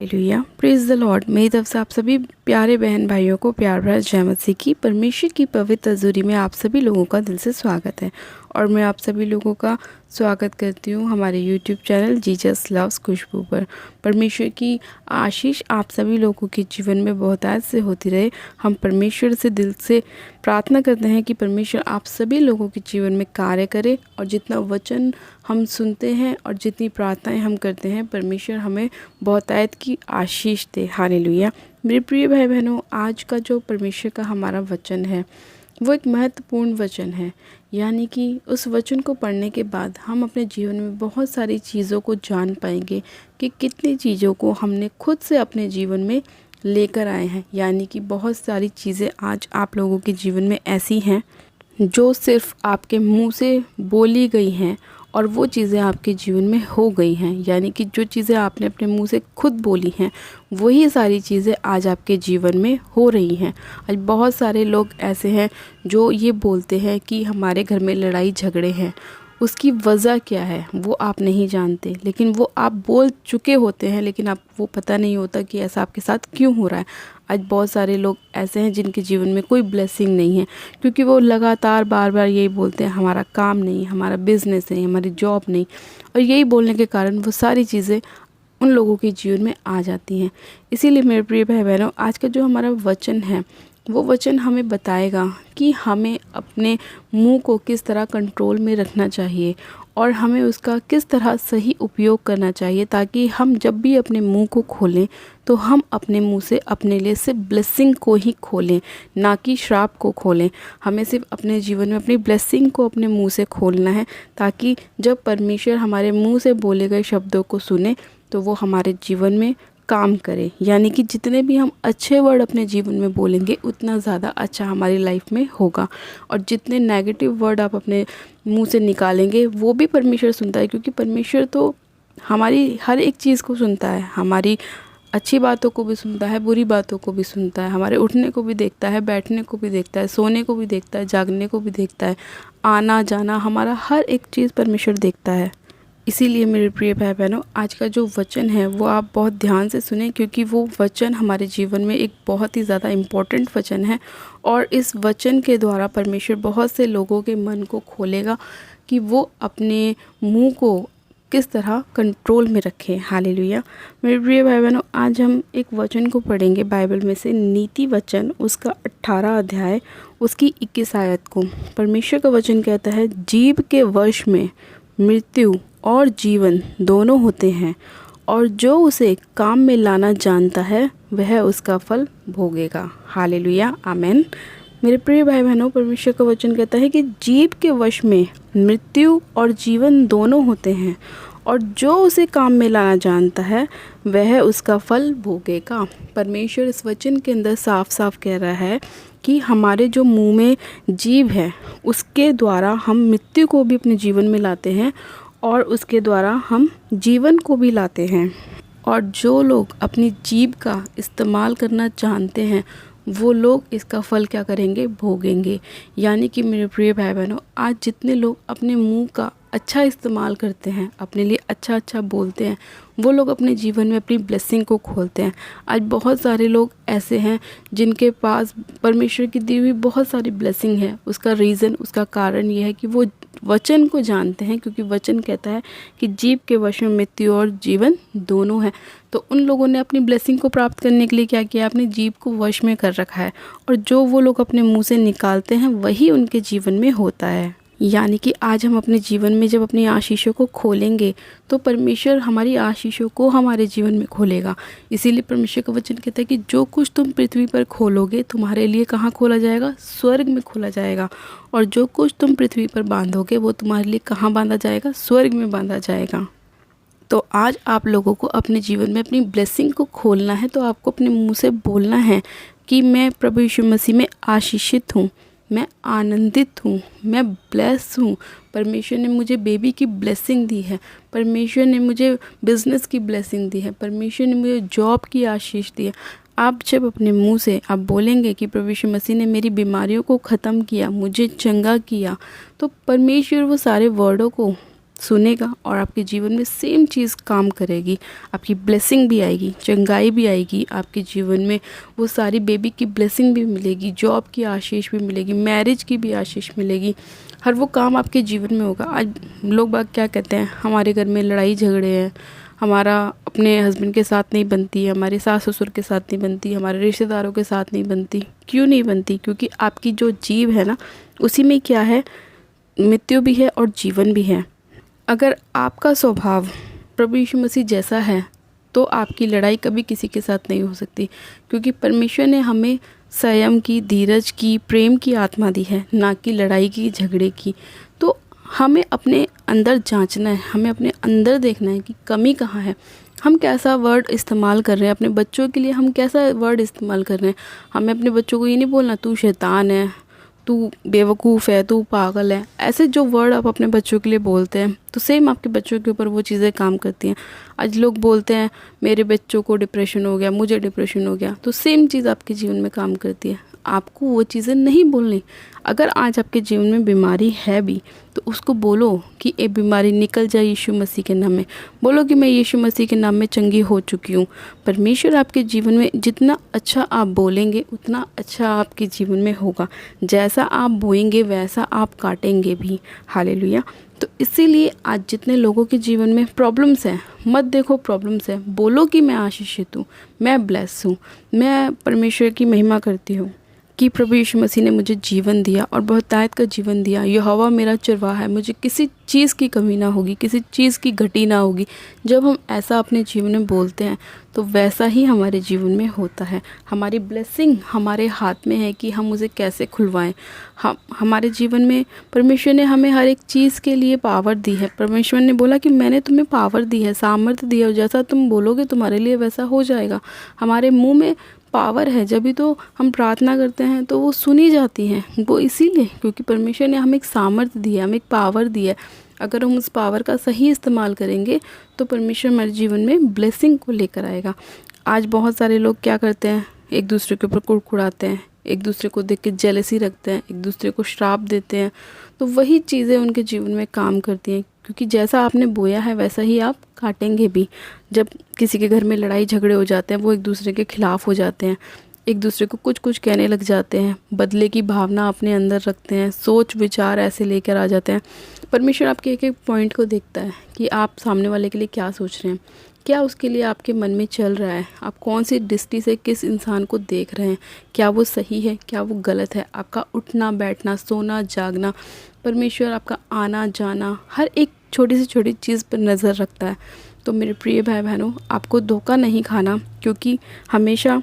Hallelujah, praise the Lord. मेरी तरफ से आप सभी प्यारे बहन भाइयों को प्यार भरा जय मसीह की। परमेश्वर की पवित्र हजूरी में आप सभी लोगों का दिल से स्वागत है और मैं आप सभी लोगों का स्वागत करती हूँ हमारे यूट्यूब चैनल जीसस लव्स खुशबू पर। परमेश्वर की आशीष आप सभी लोगों के जीवन में बहुतायत से होती रहे। हम परमेश्वर से दिल से प्रार्थना करते हैं कि परमेश्वर आप सभी लोगों के जीवन में कार्य करे और जितना वचन हम सुनते हैं और जितनी प्रार्थनाएं हम करते हैं, परमेश्वर हमें बहुतायत की आशीष दे। हालेलुया। मेरे प्रिय भाई बहनों, आज का जो परमेश्वर का हमारा वचन है वो एक महत्वपूर्ण वचन है। यानी कि उस वचन को पढ़ने के बाद हम अपने जीवन में बहुत सारी चीज़ों को जान पाएंगे कि कितनी चीज़ों को हमने खुद से अपने जीवन में लेकर आए हैं। यानी कि बहुत सारी चीज़ें आज आप लोगों के जीवन में ऐसी हैं जो सिर्फ आपके मुंह से बोली गई हैं और वो चीज़ें आपके जीवन में हो गई हैं। यानी कि जो चीज़ें आपने अपने मुंह से खुद बोली हैं वही सारी चीज़ें आज आपके जीवन में हो रही हैं। आज बहुत सारे लोग ऐसे हैं जो ये बोलते हैं कि हमारे घर में लड़ाई झगड़े हैं, उसकी वजह क्या है वो आप नहीं जानते, लेकिन वो आप बोल चुके होते हैं, लेकिन आप वो पता नहीं होता कि ऐसा आपके साथ क्यों हो रहा है। आज बहुत सारे लोग ऐसे हैं जिनके जीवन में कोई ब्लेसिंग नहीं है, क्योंकि वो लगातार बार बार यही बोलते हैं हमारा काम नहीं, हमारा बिजनेस नहीं, हमारी जॉब नहीं, और यही बोलने के कारण वो सारी चीज़ें उन लोगों के जीवन में आ जाती हैं। इसीलिए मेरे प्रिय भाई बहनों, आज का जो हमारा वचन है वो वचन हमें बताएगा कि हमें अपने मुंह को किस तरह कंट्रोल में रखना चाहिए और हमें उसका किस तरह सही उपयोग करना चाहिए, ताकि हम जब भी अपने मुंह को खोलें तो हम अपने मुंह से अपने लिए सिर्फ ब्लेसिंग को ही खोलें, ना कि श्राप को खोलें। हमें सिर्फ अपने जीवन में अपनी ब्लेसिंग को अपने मुंह से खोलना है, ताकि जब परमेश्वर हमारे मुंह से बोले गए शब्दों को सुने तो वो हमारे जीवन में काम करे। यानी कि जितने भी हम अच्छे वर्ड अपने जीवन में बोलेंगे उतना ज़्यादा अच्छा हमारी लाइफ में होगा, और जितने नेगेटिव वर्ड आप अपने मुंह से निकालेंगे वो भी परमेश्वर सुनता है, क्योंकि परमेश्वर तो हमारी हर एक चीज़ को सुनता है। हमारी अच्छी बातों को भी सुनता है, बुरी बातों को भी सुनता है, हमारे उठने को भी देखता है, बैठने को भी देखता है, सोने को भी देखता है, जागने को भी देखता है, आना जाना, हमारा हर एक चीज़ परमेश्वर देखता है। इसीलिए मेरे प्रिय भाई बहनों, आज का जो वचन है वो आप बहुत ध्यान से सुने, क्योंकि वो वचन हमारे जीवन में एक बहुत ही ज़्यादा इम्पोर्टेंट वचन है। और इस वचन के द्वारा परमेश्वर बहुत से लोगों के मन को खोलेगा कि वो अपने मुंह को किस तरह कंट्रोल में रखें। हालेलुया। मेरे प्रिय भाई बहनों, आज हम एक वचन को पढ़ेंगे बाइबल में से, नीति वचन उसका 18 अध्याय उसकी 21 आयत को। परमेश्वर का वचन कहता है, जीभ के वश में मृत्यु और जीवन दोनों होते हैं, और जो उसे काम में लाना जानता है वह उसका फल भोगेगा। हालेलुया, आमेन। मेरे प्रिय भाई बहनों, परमेश्वर का वचन कहता है कि जीभ के वश में मृत्यु और जीवन दोनों होते हैं, और जो उसे काम में लाना जानता है वह उसका फल भोगेगा। परमेश्वर इस वचन के अंदर साफ साफ कह रहा है कि हमारे जो मुंह में जीभ है उसके द्वारा हम मृत्यु को भी अपने जीवन में लाते हैं और उसके द्वारा हम जीवन को भी लाते हैं। और जो लोग अपनी जीभ का इस्तेमाल करना जानते हैं वो लोग इसका फल क्या करेंगे, भोगेंगे। यानी कि मेरे प्रिय भाई बहनों, आज जितने लोग अपने मुंह का अच्छा इस्तेमाल करते हैं, अपने लिए अच्छा अच्छा बोलते हैं, वो लोग अपने जीवन में अपनी ब्लेसिंग को खोलते हैं। आज बहुत सारे लोग ऐसे हैं जिनके पास परमेश्वर की दी हुई बहुत सारी ब्लेसिंग है। उसका रीज़न, उसका कारण ये है कि वो वचन को जानते हैं, क्योंकि वचन कहता है कि जीभ के वश में मृत्यु और जीवन दोनों है। तो उन लोगों ने अपनी ब्लेसिंग को प्राप्त करने के लिए क्या किया, अपनी जीभ को वश में कर रखा है, और जो वो लोग अपने मुंह से निकालते हैं वही उनके जीवन में होता है। यानी कि आज हम अपने जीवन में जब अपनी आशीषों को खोलेंगे तो परमेश्वर हमारी आशीषों को हमारे जीवन में खोलेगा। इसीलिए परमेश्वर का वचन कहता है कि जो कुछ तुम पृथ्वी पर खोलोगे तुम्हारे लिए कहाँ खोला जाएगा, स्वर्ग में खोला जाएगा, और जो कुछ तुम पृथ्वी पर बांधोगे वो तुम्हारे लिए कहाँ बांधा जाएगा, स्वर्ग में बांधा जाएगा। तो आज आप लोगों को अपने जीवन में अपनी ब्लेसिंग को खोलना है, तो आपको अपने मुंह से बोलना है कि मैं प्रभु यीशु मसीह में आशीषित हूँ, मैं आनंदित हूँ, मैं ब्लेस हूँ। परमेश्वर ने मुझे बेबी की ब्लेसिंग दी है, परमेश्वर ने मुझे बिज़नेस की ब्लेसिंग दी है, परमेश्वर ने मुझे जॉब की आशीष दी है। आप जब अपने मुंह से आप बोलेंगे कि प्रभु यीशु मसीह ने मेरी बीमारियों को ख़त्म किया, मुझे चंगा किया, तो परमेश्वर वो सारे वर्डों को सुनेगा और आपके जीवन में सेम चीज़ काम करेगी। आपकी ब्लेसिंग भी आएगी, चंगाई भी आएगी आपके जीवन में, वो सारी बेबी की ब्लेसिंग भी मिलेगी, जॉब की आशीष भी मिलेगी, मैरिज की भी आशीष मिलेगी। हर वो काम आपके जीवन में होगा। आज लोग बाग क्या कहते हैं, हमारे घर में लड़ाई झगड़े हैं, हमारा अपने हस्बैंड के साथ नहीं बनती है, हमारे सास ससुर के साथ नहीं बनती, हमारे रिश्तेदारों के साथ नहीं बनती। क्यों नहीं बनती? क्योंकि आपकी जो जीव है ना, उसी में क्या है, मृत्यु भी है और जीवन भी है। अगर आपका स्वभाव प्रभु यीशु मसीह जैसा है तो आपकी लड़ाई कभी किसी के साथ नहीं हो सकती, क्योंकि परमेश्वर ने हमें संयम की, धीरज की, प्रेम की आत्मा दी है, ना कि लड़ाई की, झगड़े की। तो हमें अपने अंदर जांचना है, हमें अपने अंदर देखना है कि कमी कहाँ है, हम कैसा वर्ड इस्तेमाल कर रहे हैं अपने बच्चों के लिए, हम कैसा वर्ड इस्तेमाल कर रहे हैं। हमें अपने बच्चों को ये नहीं बोलना तू शैतान है, तू बेवकूफ़ है, तू पागल है। ऐसे जो वर्ड आप अपने बच्चों के लिए बोलते हैं तो सेम आपके बच्चों के ऊपर वो चीज़ें काम करती हैं। आज लोग बोलते हैं मेरे बच्चों को डिप्रेशन हो गया, मुझे डिप्रेशन हो गया, तो सेम चीज़ आपके जीवन में काम करती है। आपको वो चीज़ें नहीं बोलनी। अगर आज आपके जीवन में बीमारी है भी तो उसको बोलो कि ये बीमारी निकल जाए यीशु मसीह के नाम में। बोलो कि मैं यीशु मसीह के नाम में चंगी हो चुकी हूँ। परमेश्वर आपके जीवन में जितना अच्छा आप बोलेंगे उतना अच्छा आपके जीवन में होगा। जैसा आप बोएंगे वैसा आप काटेंगे भी। हालेलुया। तो इसीलिए आज जितने लोगों के जीवन में प्रॉब्लम्स हैं, मत देखो प्रॉब्लम्स हैं, बोलो कि मैं आशीषित हूँ, मैं ब्लेस हूँ, मैं परमेश्वर की महिमा करती हूँ कि प्रभु यीशु मसीह ने मुझे जीवन दिया और बहुतायत का जीवन दिया। यहोवा मेरा चरवाहा है, मुझे किसी चीज़ की कमी ना होगी, किसी चीज़ की घटी ना होगी। जब हम ऐसा अपने जीवन में बोलते हैं तो वैसा ही हमारे जीवन में होता है। हमारी ब्लेसिंग हमारे हाथ में है कि हम उसे कैसे खुलवाएं। हमारे जीवन में परमेश्वर ने हमें हर एक चीज़ के लिए पावर दी है। परमेश्वर ने बोला कि मैंने तुम्हें पावर दी है, सामर्थ्य दी है, और जैसा तुम बोलोगे तुम्हारे लिए वैसा हो जाएगा। हमारे मुंह में पावर है, जब भी तो हम प्रार्थना करते हैं तो वो सुनी जाती हैं। वो इसीलिए क्योंकि परमेश्वर ने हमें एक सामर्थ्य दी है, हमें एक पावर दी है। अगर हम उस पावर का सही इस्तेमाल करेंगे तो परमेश्वर हमारे जीवन में ब्लेसिंग को लेकर आएगा। आज बहुत सारे लोग क्या करते हैं, एक दूसरे के ऊपर कुड़कुड़ाते हैं, एक दूसरे को देख के जेलसी रखते हैं, एक दूसरे को श्राप देते हैं। तो वही चीज़ें उनके जीवन में काम करती हैं, क्योंकि जैसा आपने बोया है वैसा ही आप काटेंगे भी। जब किसी के घर में लड़ाई झगड़े हो जाते हैं, वो एक दूसरे के खिलाफ़ हो जाते हैं, एक दूसरे को कुछ कुछ कहने लग जाते हैं, बदले की भावना अपने अंदर रखते हैं, सोच विचार ऐसे लेकर आ जाते हैं। परमेश्वर आपके एक एक पॉइंट को देखता है कि आप सामने वाले के लिए क्या सोच रहे हैं, क्या उसके लिए आपके मन में चल रहा है, आप कौन सी दृष्टि से किस इंसान को देख रहे हैं, क्या वो सही है, क्या वो गलत है। आपका उठना बैठना, सोना जागना, परमेश्वर आपका आना जाना, हर एक छोटी से छोटी चीज़ पर नज़र रखता है। तो मेरे प्रिय भाई बहनों, आपको धोखा नहीं खाना, क्योंकि हमेशा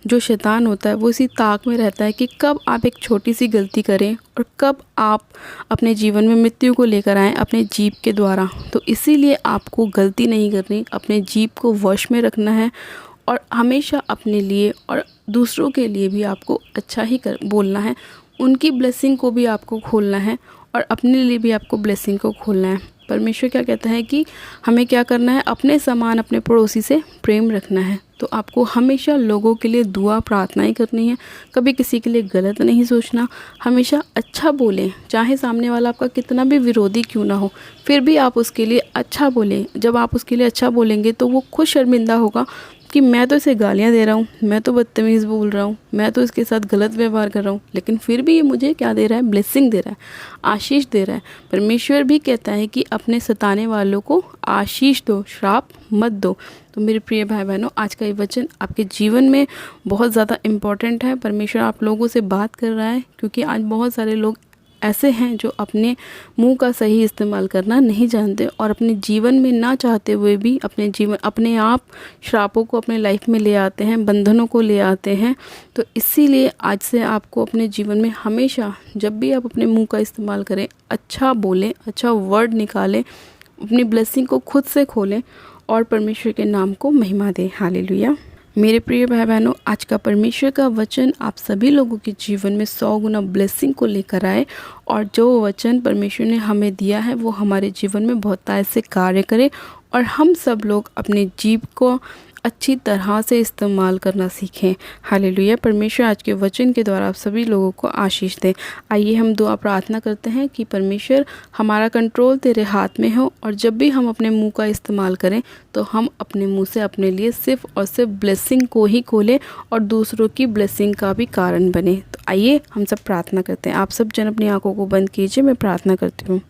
जो शैतान होता है वो इसी ताक में रहता है कि कब आप एक छोटी सी गलती करें और कब आप अपने जीवन में मृत्यु को लेकर आएँ अपने जीभ के द्वारा। तो इसीलिए आपको गलती नहीं करनी, अपने जीभ को वश में रखना है और हमेशा अपने लिए और दूसरों के लिए भी आपको अच्छा ही बोलना है। उनकी ब्लेसिंग को भी आपको खोलना है और अपने लिए भी आपको ब्लेसिंग को खोलना है। परमेश्वर क्या कहता है कि हमें क्या करना है, अपने समान अपने पड़ोसी से प्रेम रखना है। तो आपको हमेशा लोगों के लिए दुआ प्रार्थनाएं करनी है, कभी किसी के लिए गलत नहीं सोचना, हमेशा अच्छा बोलें। चाहे सामने वाला आपका कितना भी विरोधी क्यों ना हो, फिर भी आप उसके लिए अच्छा बोलें। जब आप उसके लिए अच्छा बोलेंगे तो वो खुद शर्मिंदा होगा कि मैं तो इसे गालियाँ दे रहा हूँ, मैं तो बदतमीज़ बोल रहा हूँ, मैं तो इसके साथ गलत व्यवहार कर रहा हूँ, लेकिन फिर भी ये मुझे क्या दे रहा है, ब्लेसिंग दे रहा है, आशीष दे रहा है। परमेश्वर भी कहता है कि अपने सताने वालों को आशीष दो, श्राप मत दो। तो मेरे प्रिय भाई बहनों, आज का ये वचन आपके जीवन में बहुत ज़्यादा इम्पॉर्टेंट है। परमेश्वर आप लोगों से बात कर रहा है, क्योंकि आज बहुत सारे लोग ऐसे हैं जो अपने मुंह का सही इस्तेमाल करना नहीं जानते और अपने जीवन में ना चाहते हुए भी अपने आप श्रापों को अपने लाइफ में ले आते हैं, बंधनों को ले आते हैं। तो इसीलिए आज से आपको अपने जीवन में हमेशा जब भी आप अपने मुंह का इस्तेमाल करें, अच्छा बोलें, अच्छा वर्ड निकालें, अपनी ब्लेसिंग को खुद से खोलें और परमेश्वर के नाम को महिमा दें। हालेलुया। मेरे प्रिय भाई बहनों, आज का परमेश्वर का वचन आप सभी लोगों के जीवन में 100 गुना ब्लेसिंग को लेकर आए और जो वचन परमेश्वर ने हमें दिया है वो हमारे जीवन में बहुतायत से कार्य करे और हम सब लोग अपने जीभ को अच्छी तरह से इस्तेमाल करना सीखें। हालेलुया। परमेश्वर आज के वचन के द्वारा आप सभी लोगों को आशीष दे। आइए हम दुआ प्रार्थना करते हैं कि परमेश्वर हमारा कंट्रोल तेरे हाथ में हो, और जब भी हम अपने मुंह का इस्तेमाल करें तो हम अपने मुंह से अपने लिए सिर्फ और सिर्फ ब्लेसिंग को ही खोलें और दूसरों की ब्लेसिंग का भी कारण बने। तो आइए हम सब प्रार्थना करते हैं। आप सब जन अपनी आंखों को बंद कीजिए, मैं प्रार्थना करती हूँ।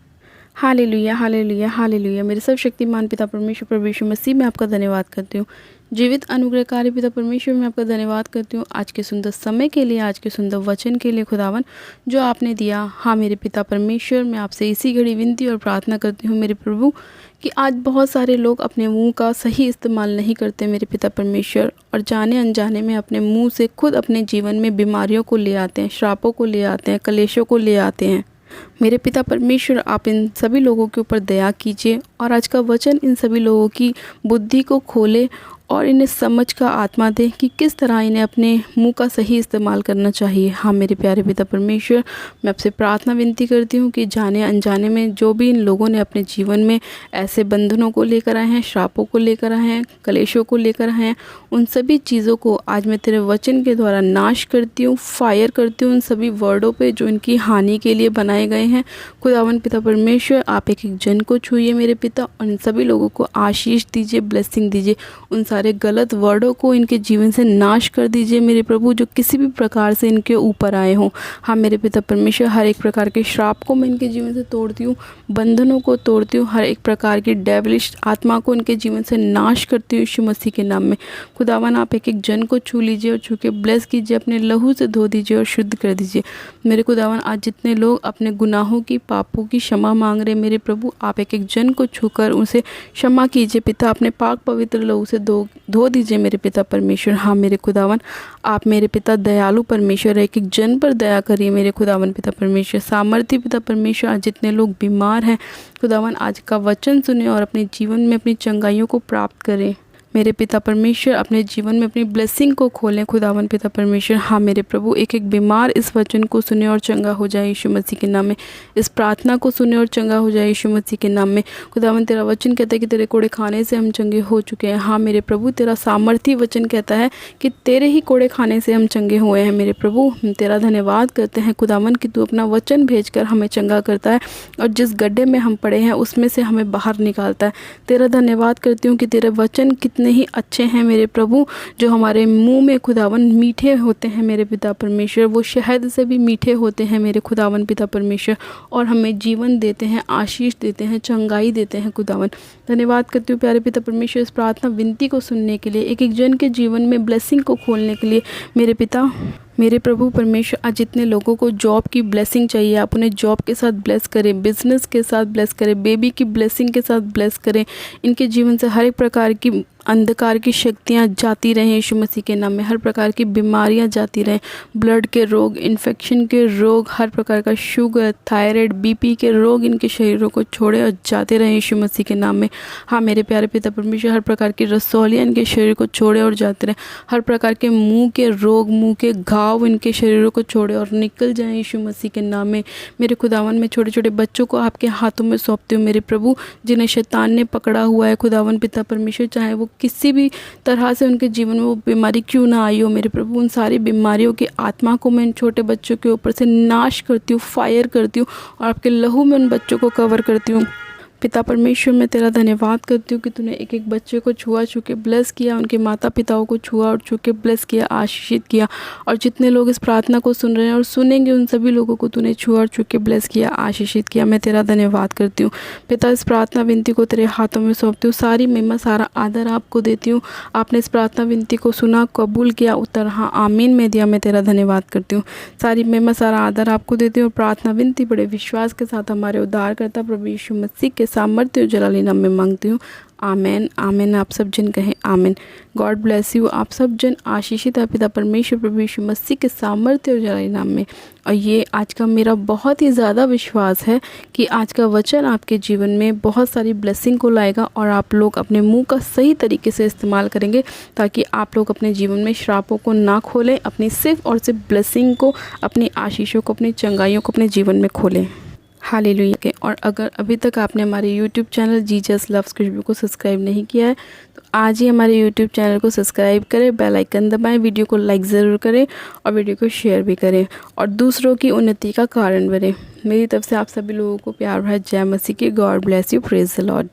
Hallelujah, hallelujah, hallelujah. मेरे सर्वशक्तिमान पिता परमेश्वर प्रभु यीशु मसीह में आपका धन्यवाद करती हूँ। जीवित अनुग्रहकारी पिता परमेश्वर में आपका धन्यवाद करती हूँ आज के सुंदर समय के लिए, आज के सुंदर वचन के लिए खुदावन जो आपने दिया। हाँ मेरे पिता परमेश्वर, मैं आपसे इसी घड़ी विनती और प्रार्थना करती हूँ मेरे प्रभु कि आज बहुत सारे लोग अपने मुंह का सही इस्तेमाल नहीं करते मेरे पिता परमेश्वर, और जाने अनजाने में अपने मुंह से खुद अपने जीवन में बीमारियों को ले आते हैं, श्रापों को ले आते हैं, कलेशों को ले आते हैं। मेरे पिता परमेश्वर, आप इन सभी लोगों के ऊपर दया कीजिए और आज का वचन इन सभी लोगों की बुद्धि को खोले और इन्हें समझ का आत्मा दे कि किस तरह इन्हें अपने मुंह का सही इस्तेमाल करना चाहिए। हाँ मेरे प्यारे पिता परमेश्वर, मैं आपसे प्रार्थना विनती करती हूँ कि जाने अनजाने में जो भी इन लोगों ने अपने जीवन में ऐसे बंधनों को लेकर आए हैं, श्रापों को लेकर आए हैं, कलेशों को लेकर आए हैं, उन सभी चीज़ों को आज मैं तेरे वचन के द्वारा नाश करती हूँ, फायर करती हूँ उन सभी वर्डों पे जो इनकी हानि के लिए बनाए गए हैं। खुदावन पिता परमेश्वर, आप एक एक जन को छूइए मेरे पिता, और इन सभी लोगों को आशीष दीजिए, ब्लेसिंग दीजिए। उन सारे गलत वर्डों को इनके जीवन से नाश कर दीजिए मेरे प्रभु, जो किसी भी प्रकार से इनके ऊपर आए हों। हाँ मेरे पिता परमेश्वर, हर एक प्रकार के श्राप को मैं इनके जीवन से तोड़ती हूँ, बंधनों को तोड़ती हूँ, हर एक प्रकार की डेविलिश आत्मा को इनके जीवन से नाश करती हूँ यीशु मसीह के नाम में। खुदावन आप एक एक जन को छू लीजिए और छू के ब्लेस कीजिए, अपने लहू से धो दीजिए और शुद्ध कर दीजिए मेरे खुदावन। आज जितने लोग अपने गुनाहों की, पापों की क्षमा मांग रहे मेरे प्रभु, आप एक एक जन को छूकर उसे क्षमा कीजिए पिता, अपने पाक पवित्र लहू से धो दीजिए मेरे पिता परमेश्वर। हाँ मेरे खुदावन, आप मेरे पिता दयालु परमेश्वर, एक एक जन पर दया करिए मेरे खुदावन पिता परमेश्वर। सामर्थ्य पिता परमेश्वर, आज जितने लोग बीमार हैं खुदावन, आज का वचन सुने और अपने जीवन में अपनी चंगाइयों को प्राप्त करें मेरे पिता परमेश्वर। अपने जीवन में अपनी ब्लेसिंग को खोलें खुदावन पिता परमेश्वर। हाँ मेरे प्रभु, एक एक बीमार इस वचन को सुने और चंगा हो जाए यीशु मसीह के नाम में, इस प्रार्थना को सुने और चंगा हो जाए यीशु मसीह के नाम में। खुदावन तेरा वचन कहता है कि तेरे कोड़े खाने से हम चंगे हो चुके हैं। हाँ मेरे प्रभु, तेरा सामर्थी वचन कहता है कि तेरे ही कोड़े खाने से हम चंगे हुए हैं मेरे प्रभु। हम तेरा धन्यवाद करते हैं खुदावन कि तू अपना वचन भेजकर हमें चंगा करता है और जिस गड्ढे में हम पड़े हैं उसमें से हमें बाहर निकालता है। तेरा धन्यवाद करती हूँ कि तेरे वचन कितने ही अच्छे हैं मेरे प्रभु, जो हमारे मुंह में खुदावन मीठे होते हैं मेरे पिता परमेश्वर, वो शहद से भी मीठे होते हैं मेरे खुदावन पिता परमेश्वर, और हमें जीवन देते हैं, आशीष देते हैं, चंगाई देते हैं खुदावन। धन्यवाद करती हूँ प्यारे पिता परमेश्वर इस प्रार्थना विनती को सुनने के लिए, एक एक जन के जीवन में ब्लेसिंग को खोलने के लिए मेरे पिता मेरे प्रभु परमेश्वर। आज जितने लोगों को जॉब की ब्लेसिंग चाहिए, आप उन्हें जॉब के साथ ब्लेस करें, बिजनेस के साथ ब्लेस करें, बेबी की ब्लेसिंग के साथ ब्लेस करें। इनके जीवन से हर एक प्रकार की अंधकार की शक्तियाँ जाती रहें यीशु मसीह के नाम में, हर प्रकार की बीमारियाँ जाती रहें, ब्लड के रोग, इन्फेक्शन के रोग, हर प्रकार का शुगर, थायराइड, बीपी के रोग इनके शरीरों को छोड़े और जाते रहें यीशु मसीह के नाम में। हाँ मेरे प्यारे पिता परमेश्वर, हर प्रकार की रसौलियाँ इनके शरीर को छोड़े और जाते रहें, हर प्रकार के मुंह के रोग, मुंह के घाव इनके शरीरों को छोड़े और निकल जाएं यीशु मसीह के नाम में। मेरे खुदावन, में छोटे छोटे बच्चों को आपके हाथों में सौंपती हूँ मेरे प्रभु, जिन्हें शैतान ने पकड़ा हुआ है खुदावन पिता परमेश्वर, चाहे वो किसी भी तरह से उनके जीवन में वो बीमारी क्यों ना आई हो मेरे प्रभु, उन सारी बीमारियों की आत्मा को मैं इन छोटे बच्चों के ऊपर से नाश करती हूँ, फायर करती हूँ और आपके लहू में उन बच्चों को कवर करती हूँ। पिता परमेश्वर, मैं तेरा धन्यवाद करती हूँ कि तूने एक एक बच्चे को छुआ छू के ब्लेस किया, उनके माता पिताओं को छुआ और छू के ब्लेस किया, आशीषित किया, और जितने लोग इस प्रार्थना को सुन रहे हैं और सुनेंगे उन सभी लोगों को तूने छुआ और छू के ब्लेस किया, आशीषित किया। मैं तेरा धन्यवाद करती हूँ पिता, इस प्रार्थना विनती को तेरे हाथों में सौंपती हूँ, सारी महिमा सारा आदर आपको देती हूँ। आपने इस प्रार्थना विनती को सुना, कबूल किया, उत्तर हाँ आमीन में दिया। मैं तेरा धन्यवाद करती हूँ, सारी महिमा सारा आदर आपको देती हूँ। प्रार्थना विनती बड़े विश्वास के साथ हमारे उद्धारकर्ता प्रभु यीशु मसीह के सामर्थ्य और जलाली नाम में मांगती हूँ, आमेन आमेन। आप सब जन कहें आमेन। God bless you. आप सब जन आशीषित है पिता परमेश्वर प्रभु यीशु मसीह के सामर्थ्य और जलाली नाम में। और ये आज का मेरा बहुत ही ज़्यादा विश्वास है कि आज का वचन आपके जीवन में बहुत सारी ब्लेसिंग को लाएगा और आप लोग अपने मुंह का सही तरीके से इस्तेमाल करेंगे, ताकि आप लोग अपने जीवन में श्रापों को ना खोलें, अपनी सिर्फ और सिर्फ ब्लेसिंग को, अपनी आशीषों को, अपनी चंगाइयों को अपने जीवन में खोलें। हालेलुया के। और अगर अभी तक आपने हमारे यूट्यूब चैनल जीसस लव्स खुशबू को सब्सक्राइब नहीं किया है तो आज ही हमारे यूट्यूब चैनल को सब्सक्राइब करें, बेल आइकन दबाएं, वीडियो को लाइक ज़रूर करें और वीडियो को शेयर भी करें और दूसरों की उन्नति का कारण बने। मेरी तरफ से आप सभी लोगों को प्यार भरा जय मसीह की। God bless you, praise the Lord.